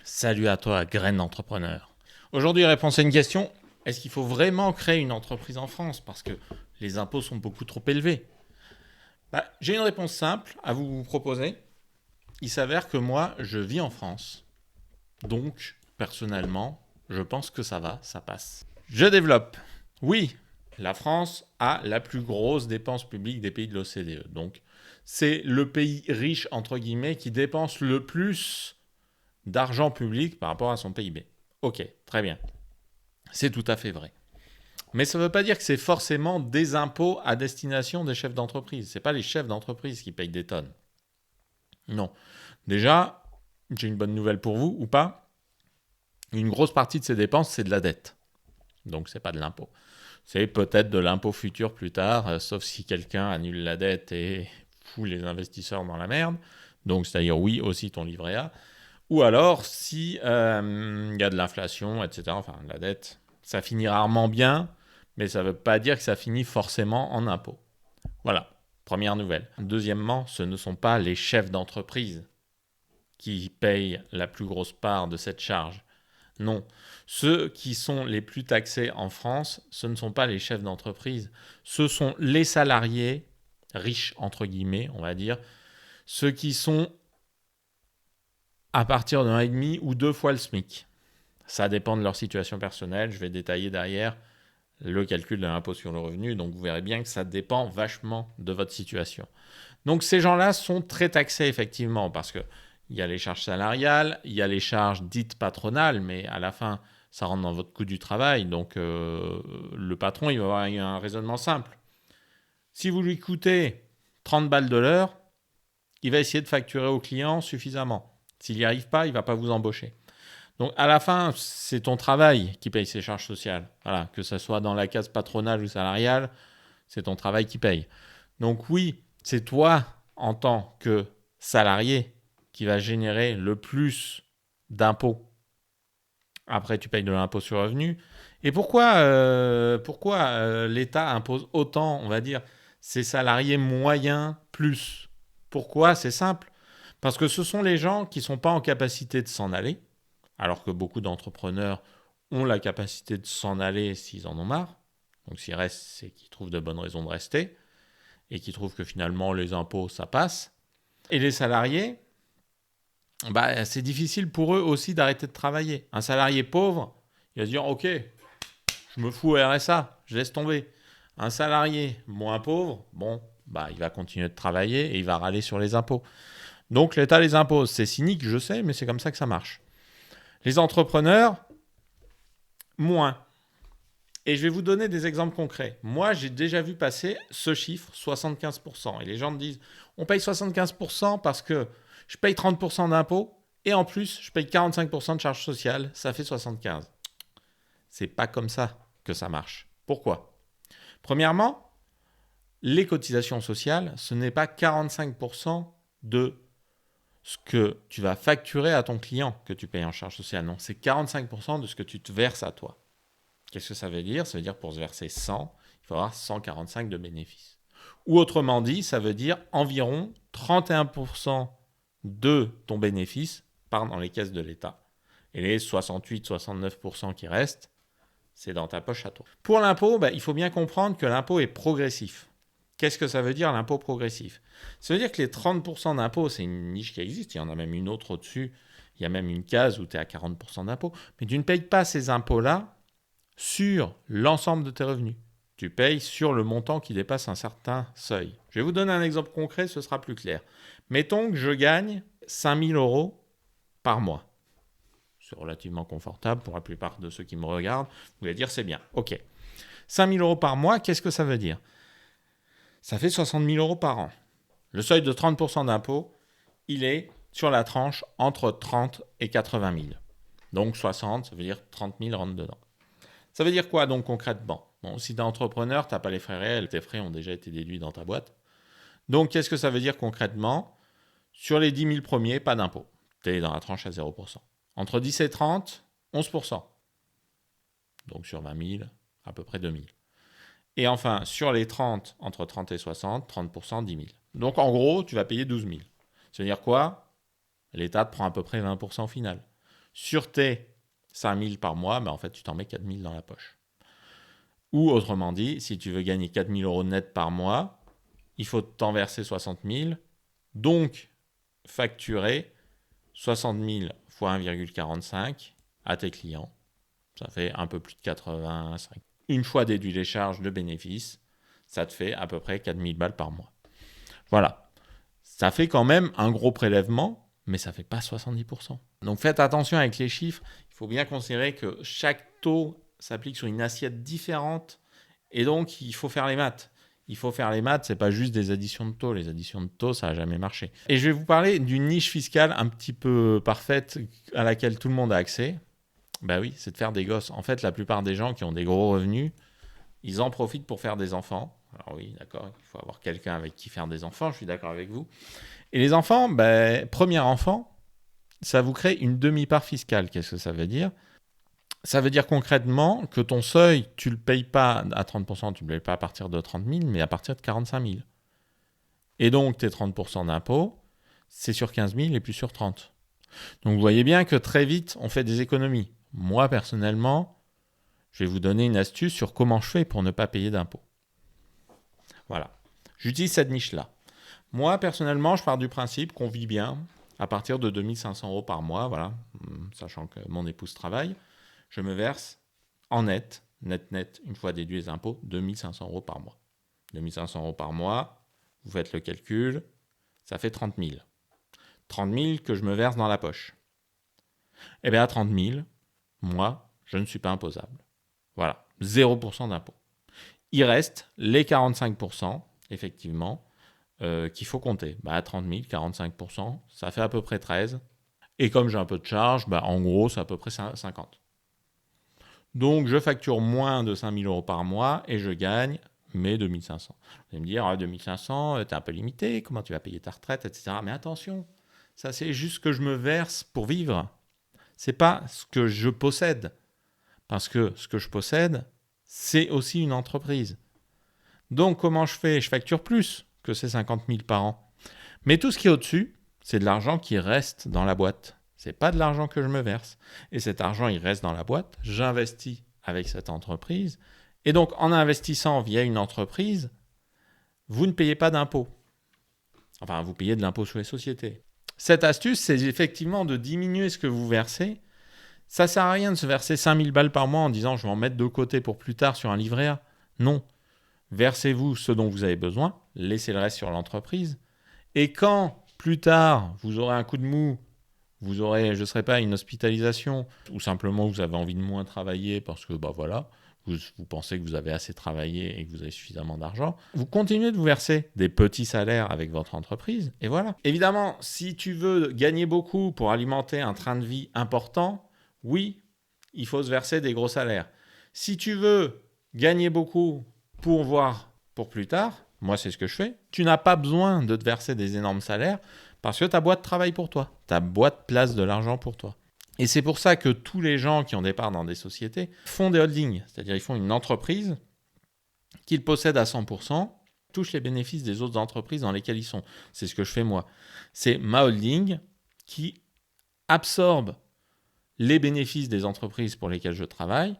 Salut à toi, graine d'entrepreneur. Aujourd'hui, réponse à une question. Est-ce qu'il faut vraiment créer une entreprise en France parce que les impôts sont beaucoup trop élevés? J'ai une réponse simple à vous proposer. Il s'avère que moi, je vis en France. Donc, personnellement, je pense que ça va, ça passe. Je développe. Oui, la France a la plus grosse dépense publique des pays de l'OCDE. Donc, c'est le pays riche, entre guillemets, qui dépense le plus d'argent public par rapport à son PIB. Ok, très bien. C'est tout à fait vrai. Mais ça ne veut pas dire que c'est forcément des impôts à destination des chefs d'entreprise. Ce n'est pas les chefs d'entreprise qui payent des tonnes. Non. Déjà, j'ai une bonne nouvelle pour vous, ou pas. Une grosse partie de ces dépenses, c'est de la dette. Donc, ce n'est pas de l'impôt. C'est peut-être de l'impôt futur plus tard, sauf si quelqu'un annule la dette et fout les investisseurs dans la merde. Donc, c'est-à-dire, oui, aussi ton livret A. Ou alors, si y a de l'inflation, etc., enfin, la dette, ça finit rarement bien, mais ça ne veut pas dire que ça finit forcément en impôts. Voilà, première nouvelle. Deuxièmement, ce ne sont pas les chefs d'entreprise qui payent la plus grosse part de cette charge. Non, ceux qui sont les plus taxés en France, ce ne sont pas les chefs d'entreprise, ce sont les salariés riches, entre guillemets, on va dire, ceux qui sont à partir d'un et demi ou 2 fois le SMIC. Ça dépend de leur situation personnelle. Je vais détailler derrière le calcul de l'impôt sur le revenu. Donc, vous verrez bien que ça dépend vachement de votre situation. Donc, ces gens-là sont très taxés, effectivement, parce qu'il y a les charges salariales, il y a les charges dites patronales, mais à la fin, ça rentre dans votre coût du travail. Donc, le patron, il va avoir un raisonnement simple. Si vous lui coûtez 30 balles de l'heure, il va essayer de facturer au client suffisamment. S'il n'y arrive pas, il ne va pas vous embaucher. Donc, à la fin, c'est ton travail qui paye ces charges sociales. Voilà, que ce soit dans la case patronale ou salariale, c'est ton travail qui paye. Donc, oui, c'est toi, en tant que salarié, qui va générer le plus d'impôts. Après, tu payes de l'impôt sur le revenu. Et pourquoi l'État impose autant, on va dire, ces salariés moyens plus? Pourquoi? C'est simple. Parce que ce sont les gens qui ne sont pas en capacité de s'en aller, alors que beaucoup d'entrepreneurs ont la capacité de s'en aller s'ils en ont marre. Donc s'ils restent, c'est qu'ils trouvent de bonnes raisons de rester et qu'ils trouvent que finalement les impôts, ça passe. Et les salariés, c'est difficile pour eux aussi d'arrêter de travailler. Un salarié pauvre, il va se dire « Ok, je me fous au RSA, je laisse tomber ». Un salarié moins pauvre, il va continuer de travailler et il va râler sur les impôts. Donc l'État les impose. C'est cynique, je sais, mais c'est comme ça que ça marche. Les entrepreneurs, moins. Et je vais vous donner des exemples concrets. Moi, j'ai déjà vu passer ce chiffre, 75%. Et les gens me disent, on paye 75% parce que je paye 30% d'impôts et en plus, je paye 45% de charges sociales. Ça fait 75%. C'est pas comme ça que ça marche. Pourquoi? Premièrement, les cotisations sociales, ce n'est pas 45% de ce que tu vas facturer à ton client que tu payes en charge sociale. Non, c'est 45% de ce que tu te verses à toi. Qu'est-ce que ça veut dire? Ça veut dire pour se verser 100, il faut avoir 145 de bénéfices. Ou autrement dit, ça veut dire environ 31% de ton bénéfice part dans les caisses de l'État. Et les 68-69% qui restent, c'est dans ta poche à toi. Pour l'impôt, il faut bien comprendre que l'impôt est progressif. Qu'est-ce que ça veut dire l'impôt progressif? Ça veut dire que les 30% d'impôt, c'est une niche qui existe, il y en a même une autre au-dessus, il y a même une case où tu es à 40% d'impôt, mais tu ne payes pas ces impôts-là sur l'ensemble de tes revenus. Tu payes sur le montant qui dépasse un certain seuil. Je vais vous donner un exemple concret, ce sera plus clair. Mettons que je gagne 5 000 euros par mois. C'est relativement confortable pour la plupart de ceux qui me regardent. Vous allez dire c'est bien. Ok. 5 000 euros par mois, qu'est-ce que ça veut dire? Ça fait 60 000 euros par an. Le seuil de 30% d'impôt, il est sur la tranche entre 30 et 80 000. Donc 60, ça veut dire 30 000 rentrent dedans. Ça veut dire quoi donc concrètement? Si tu es entrepreneur, tu n'as pas les frais réels, tes frais ont déjà été déduits dans ta boîte. Donc qu'est-ce que ça veut dire concrètement? Sur les 10 000 premiers, pas d'impôt. Tu es dans la tranche à 0%. Entre 10 et 30, 11%. Donc sur 20 000, à peu près 2 000. Et enfin, sur les 30, entre 30 et 60, 30%, 10 000. Donc en gros, tu vas payer 12 000. Ça veut dire quoi? L'État te prend à peu près 20% au final. sur tes 5 000 par mois, en fait, tu t'en mets 4 000 dans la poche. Ou autrement dit, si tu veux gagner 4 000 euros net par mois, il faut t'en verser 60 000, donc facturer 60 000 fois 1,45 à tes clients. Ça fait un peu plus de 85. Une fois déduit les charges de bénéfices, ça te fait à peu près 4 000 balles par mois. Voilà. Ça fait quand même un gros prélèvement, mais ça ne fait pas 70%. Donc faites attention avec les chiffres. Il faut bien considérer que chaque taux s'applique sur une assiette différente. Et donc, il faut faire les maths. Il faut faire les maths, c'est pas juste des additions de taux. Les additions de taux, ça n'a jamais marché. Et je vais vous parler d'une niche fiscale un petit peu parfaite à laquelle tout le monde a accès. Ben oui, c'est de faire des gosses. En fait, la plupart des gens qui ont des gros revenus, ils en profitent pour faire des enfants. Alors oui, d'accord, il faut avoir quelqu'un avec qui faire des enfants, je suis d'accord avec vous. Et les enfants, premier enfant, ça vous crée une demi-part fiscale. Qu'est-ce que ça veut dire ? Ça veut dire concrètement que ton seuil, tu ne le payes pas à 30%, tu ne le payes pas à partir de 30 000, mais à partir de 45 000. Et donc, tes 30% d'impôt, c'est sur 15 000 et plus sur 30. Donc, vous voyez bien que très vite, on fait des économies. Moi, personnellement, je vais vous donner une astuce sur comment je fais pour ne pas payer d'impôts. Voilà. J'utilise cette niche-là. Moi, personnellement, je pars du principe qu'on vit bien à partir de 2 500 euros par mois, voilà, sachant que mon épouse travaille. Je me verse en net, une fois déduit les impôts, 2 500 euros par mois. 2 500 euros par mois, vous faites le calcul, ça fait 30 000. 30 000 que je me verse dans la poche. Eh bien, à 30 000, moi, je ne suis pas imposable. Voilà, 0% d'impôt. Il reste les 45%, effectivement, qu'il faut compter. À 30 000, 45%, ça fait à peu près 13. Et comme j'ai un peu de charge, en gros, c'est à peu près 50. Donc, je facture moins de 5 000 euros par mois et je gagne mes 2 500. Vous allez me dire, 2 500, t'es un peu limité, comment tu vas payer ta retraite, etc. Mais attention, ça c'est juste ce que je me verse pour vivre. C'est pas ce que je possède. Parce que ce que je possède, c'est aussi une entreprise. Donc, comment je fais ? Je facture plus que ces 50 000 par an. Mais tout ce qui est au-dessus, c'est de l'argent qui reste dans la boîte. Ce n'est pas de l'argent que je me verse. Et cet argent, il reste dans la boîte. J'investis avec cette entreprise. Et donc, en investissant via une entreprise, vous ne payez pas d'impôt. Enfin, vous payez de l'impôt sur les sociétés. Cette astuce, c'est effectivement de diminuer ce que vous versez. Ça ne sert à rien de se verser 5 000 balles par mois en disant « je vais en mettre de côté pour plus tard sur un livret A ». Non. Versez-vous ce dont vous avez besoin, laissez le reste sur l'entreprise. Et quand, plus tard, vous aurez un coup de mou, vous aurez, je ne sais pas, une hospitalisation, ou simplement vous avez envie de moins travailler parce que, voilà, vous pensez que vous avez assez travaillé et que vous avez suffisamment d'argent, vous continuez de vous verser des petits salaires avec votre entreprise, et voilà. Évidemment, si tu veux gagner beaucoup pour alimenter un train de vie important, oui, il faut se verser des gros salaires. Si tu veux gagner beaucoup pour voir pour plus tard, moi c'est ce que je fais, tu n'as pas besoin de te verser des énormes salaires parce que ta boîte travaille pour toi, ta boîte place de l'argent pour toi. Et c'est pour ça que tous les gens qui ont des parts dans des sociétés font des holdings, c'est-à-dire ils font une entreprise qu'ils possèdent à 100%, touchent les bénéfices des autres entreprises dans lesquelles ils sont. C'est ce que je fais moi. C'est ma holding qui absorbe les bénéfices des entreprises pour lesquelles je travaille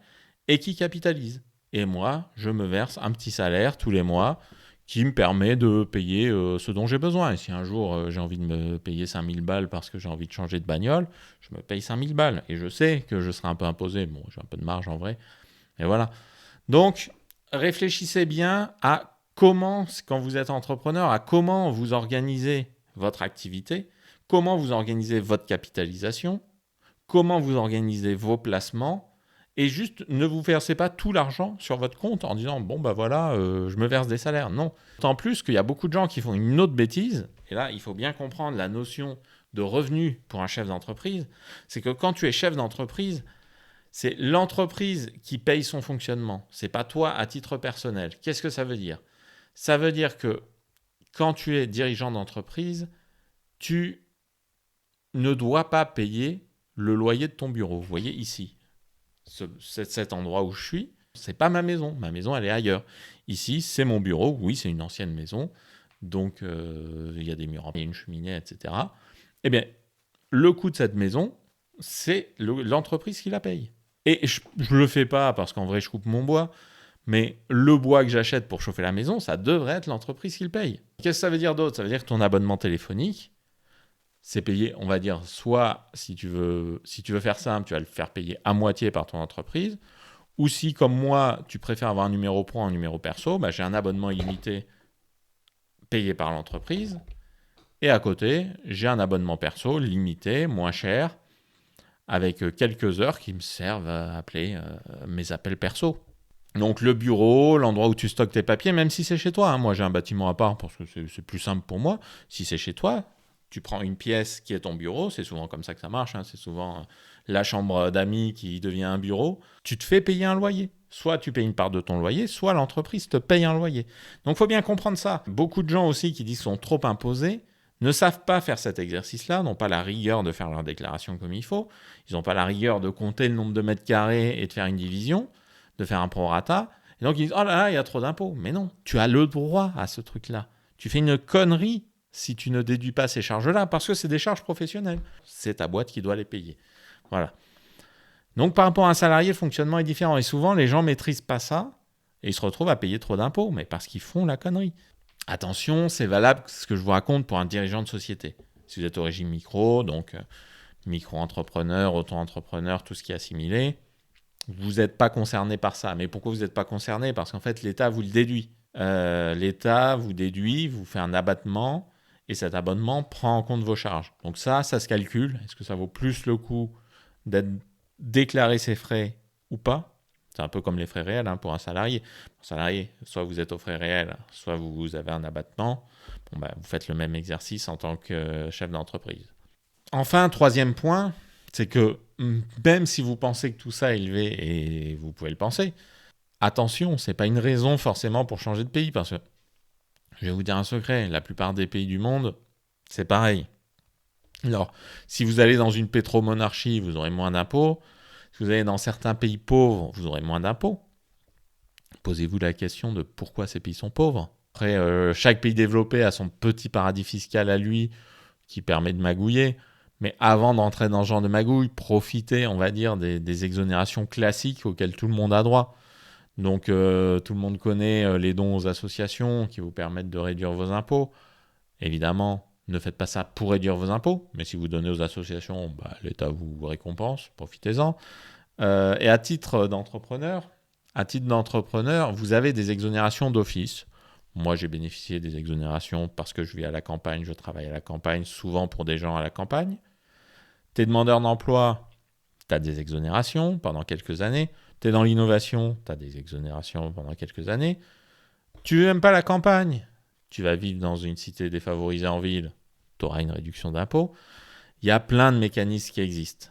et qui capitalise. Et moi, je me verse un petit salaire tous les mois qui me permet de payer ce dont j'ai besoin. Et si un jour j'ai envie de me payer 5 000 balles parce que j'ai envie de changer de bagnole, je me paye 5 000 balles. Et je sais que je serai un peu imposé. Bon, j'ai un peu de marge en vrai. Et voilà. Donc, réfléchissez bien à comment, quand vous êtes entrepreneur, à comment vous organisez votre activité, comment vous organisez votre capitalisation, comment vous organisez vos placements. Et juste, ne vous versez pas tout l'argent sur votre compte en disant « bon, je me verse des salaires ». Non. D'autant plus qu'il y a beaucoup de gens qui font une autre bêtise. Et là, il faut bien comprendre la notion de revenu pour un chef d'entreprise. C'est que quand tu es chef d'entreprise, c'est l'entreprise qui paye son fonctionnement. Ce n'est pas toi à titre personnel. Qu'est-ce que ça veut dire ? Ça veut dire que quand tu es dirigeant d'entreprise, tu ne dois pas payer le loyer de ton bureau. Vous voyez ici. Cet endroit où je suis, c'est pas ma maison. Ma maison, elle est ailleurs. Ici, c'est mon bureau. Oui, c'est une ancienne maison. Donc, il y a des murs, il y a une cheminée, etc. Eh bien, le coût de cette maison, c'est l'entreprise qui la paye. Et je ne le fais pas parce qu'en vrai, je coupe mon bois, mais le bois que j'achète pour chauffer la maison, ça devrait être l'entreprise qui le paye. Qu'est-ce que ça veut dire d'autre? Ça veut dire que ton abonnement téléphonique, c'est payé, on va dire, soit si tu veux faire simple, tu vas le faire payer à moitié par ton entreprise, ou si, comme moi, tu préfères avoir un numéro pro, un numéro perso, j'ai un abonnement illimité payé par l'entreprise, et à côté, j'ai un abonnement perso limité, moins cher, avec quelques heures qui me servent à appeler mes appels perso. Donc le bureau, l'endroit où tu stockes tes papiers, même si c'est chez toi. Hein. Moi, j'ai un bâtiment à part parce que c'est plus simple pour moi. Si c'est chez toi, tu prends une pièce qui est ton bureau. C'est souvent comme ça que ça marche. Hein. C'est souvent la chambre d'amis qui devient un bureau. Tu te fais payer un loyer. Soit tu payes une part de ton loyer, soit l'entreprise te paye un loyer. Donc il faut bien comprendre ça. Beaucoup de gens aussi qui disent qu'ils sont trop imposés ne savent pas faire cet exercice-là, n'ont pas la rigueur de faire leur déclaration comme il faut. Ils n'ont pas la rigueur de compter le nombre de mètres carrés et de faire une division, de faire un prorata. Et donc ils disent « Oh là là, il y a trop d'impôts ». Mais non, tu as le droit à ce truc-là. Tu fais une connerie si tu ne déduis pas ces charges-là, parce que c'est des charges professionnelles. C'est ta boîte qui doit les payer. Voilà. Donc par rapport à un salarié, le fonctionnement est différent. Et souvent, les gens ne maîtrisent pas ça et ils se retrouvent à payer trop d'impôts, mais parce qu'ils font la connerie. Attention, c'est valable ce que je vous raconte pour un dirigeant de société. Si vous êtes au régime micro, donc micro-entrepreneur, auto-entrepreneur, tout ce qui est assimilé, vous n'êtes pas concerné par ça. Mais pourquoi vous n'êtes pas concerné? Parce qu'en fait, l'État vous le déduit. L'État vous déduit, vous fait un abattement, et cet abattement prend en compte vos charges. Donc ça se calcule. Est-ce que ça vaut plus le coup d'être déclarer ses frais ou pas? C'est un peu comme les frais réels pour un salarié. Un salarié, soit vous êtes aux frais réels, soit vous avez un abattement. Vous faites le même exercice en tant que chef d'entreprise. Enfin, troisième point, c'est que même si vous pensez que tout ça est élevé, et vous pouvez le penser, attention, ce n'est pas une raison forcément pour changer de pays, parce que, je vais vous dire un secret, la plupart des pays du monde, c'est pareil. Alors, si vous allez dans une pétromonarchie, vous aurez moins d'impôts. Si vous allez dans certains pays pauvres, vous aurez moins d'impôts. Posez-vous la question de pourquoi ces pays sont pauvres. Après, chaque pays développé a son petit paradis fiscal à lui qui permet de magouiller. Mais avant d'entrer dans ce genre de magouille, profitez, on va dire, des exonérations classiques auxquelles tout le monde a droit. Donc, tout le monde connaît les dons aux associations qui vous permettent de réduire vos impôts. Évidemment, ne faites pas ça pour réduire vos impôts, mais si vous donnez aux associations, l'État vous récompense, profitez-en. Et à titre d'entrepreneur, vous avez des exonérations d'office. Moi, j'ai bénéficié des exonérations parce que je vis à la campagne, je travaille à la campagne, souvent pour des gens à la campagne. T'es demandeur d'emploi, tu as des exonérations pendant quelques années. T'es dans l'innovation, tu as des exonérations pendant quelques années. Tu n'aimes pas la campagne, tu vas vivre dans une cité défavorisée en ville, tu auras une réduction d'impôt. Il y a plein de mécanismes qui existent.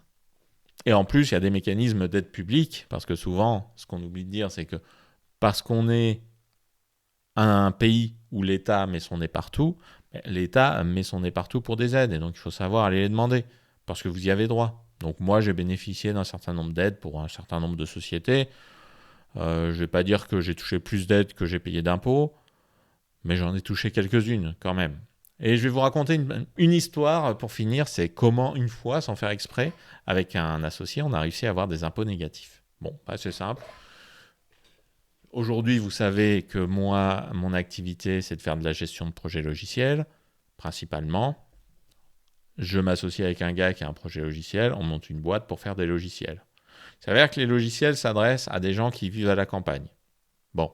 Et en plus, il y a des mécanismes d'aide publique, parce que souvent, ce qu'on oublie de dire, c'est que parce qu'on est un pays où l'État met son nez partout, l'État met son nez partout pour des aides. Et donc, il faut savoir aller les demander, parce que vous y avez droit. Donc moi, j'ai bénéficié d'un certain nombre d'aides pour un certain nombre de sociétés. Je ne vais pas dire que j'ai touché plus d'aides que j'ai payé d'impôts, mais j'en ai touché quelques-unes quand même. Et je vais vous raconter une histoire pour finir, c'est comment une fois, sans faire exprès, avec un associé, on a réussi à avoir des impôts négatifs. Bon, c'est simple. Aujourd'hui, vous savez que moi, mon activité, c'est de faire de la gestion de projets logiciels, principalement. Je m'associe avec un gars qui a un projet logiciel, on monte une boîte pour faire des logiciels. Il s'avère que les logiciels s'adressent à des gens qui vivent à la campagne. Bon,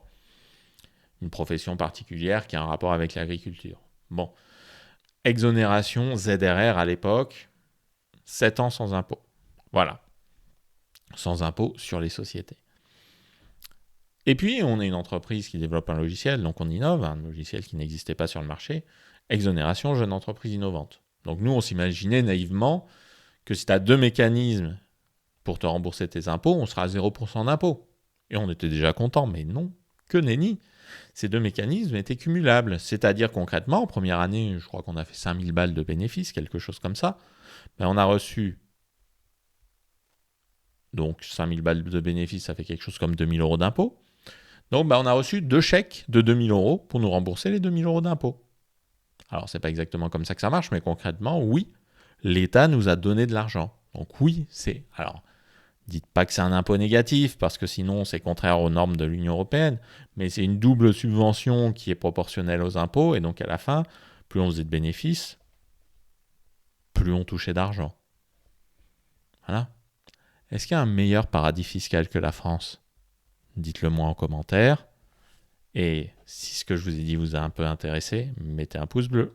une profession particulière qui a un rapport avec l'agriculture. Bon, exonération ZRR à l'époque, 7 ans sans impôt. Voilà, sans impôt sur les sociétés. Et puis, on est une entreprise qui développe un logiciel, donc on innove, un logiciel qui n'existait pas sur le marché. Exonération, jeune entreprise innovante. Donc nous, on s'imaginait naïvement que si tu as 2 mécanismes pour te rembourser tes impôts, on sera à 0% d'impôt. Et on était déjà content, mais non, que nenni. Ces 2 mécanismes étaient cumulables. C'est-à-dire concrètement, en première année, je crois qu'on a fait 5000 balles de bénéfices, quelque chose comme ça. On a reçu, donc 5000 balles de bénéfices, ça fait quelque chose comme 2000 euros d'impôts. Donc on a reçu 2 chèques de 2000 euros pour nous rembourser les 2000 euros d'impôts. Alors c'est pas exactement comme ça que ça marche, mais concrètement, oui, l'État nous a donné de l'argent. Donc oui, c'est... Alors, dites pas que c'est un impôt négatif, parce que sinon c'est contraire aux normes de l'Union européenne, mais c'est une double subvention qui est proportionnelle aux impôts, et donc à la fin, plus on faisait de bénéfices, plus on touchait d'argent. Voilà. Est-ce qu'il y a un meilleur paradis fiscal que la France ? Dites-le moi en commentaire. Et si ce que je vous ai dit vous a un peu intéressé, mettez un pouce bleu.